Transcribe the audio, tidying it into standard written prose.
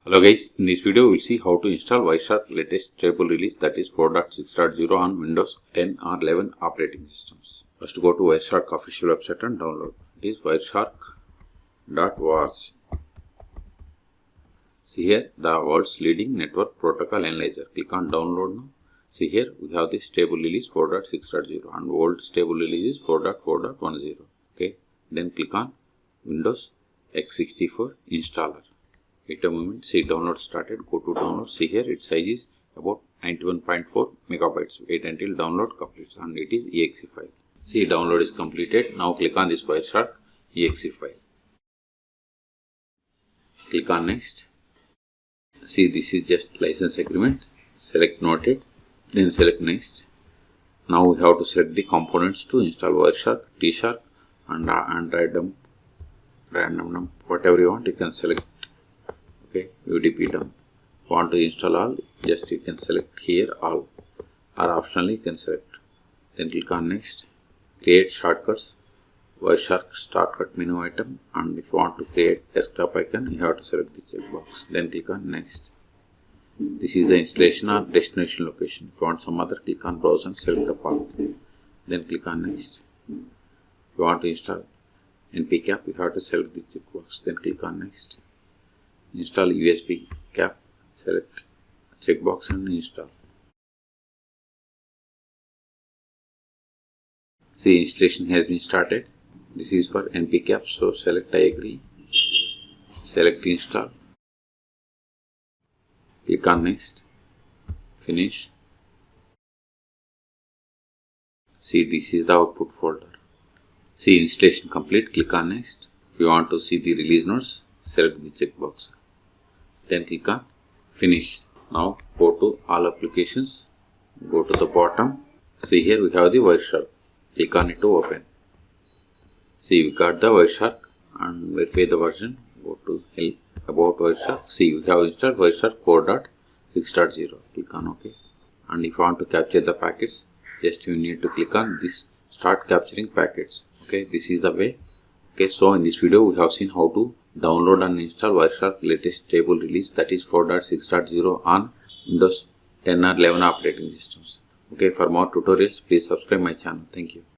Hello guys, in this video we will see how to install Wireshark latest stable release, that is 4.6.0 on Windows 10 or 11 operating systems. First go to Wireshark official website and download. It is wireshark.wars. See here the world's leading network protocol analyzer. Click on download now. See here we have the stable release 4.6.0 and old stable release is 4.4.10. Okay, then click on Windows x64 installer. Wait a moment, see download started, go to download, see here its size is about 91.4 megabytes. Wait until download completes and it is exe file. See download is completed. Now click on this Wireshark exe file. Click on next. See this is just license agreement. Select noted, then select next. Now we have to select the components to install Wireshark, T-Shark and random dump, whatever you want you can select. Okay, UDP dump. Want to install all, just you can select here all, or optionally you can select. Then click on next. Create shortcuts, Wireshark shortcut menu item, and if you want to create desktop icon you have to select the checkbox. Then click on next. This is the installation or destination location. If you want some other, click on browse and select the path. Then click on next. If you want to install npcap you have to select the checkbox. Then click on next. Install USB cap, select checkbox and install. See installation has been started. This is for npcap, so select I agree, select install, click on next, finish. See this is the output folder. See installation complete, click on next. If you want to see the release notes, select the checkbox. Then click on finish. Now go to all applications, go to the bottom. See here we have the Wireshark. Click on it to open. See we got the Wireshark and verify the version. Go to help about Wireshark. See we have installed Wireshark 4.6.0. Click on OK. And if you want to capture the packets, just you need to click on this start capturing packets. Okay, this is the way. Okay, so in this video we have seen how to download and install Wireshark latest stable release, that is 4.6.0 on Windows 10 or 11 operating systems. Okay, for more tutorials please subscribe my channel. Thank you.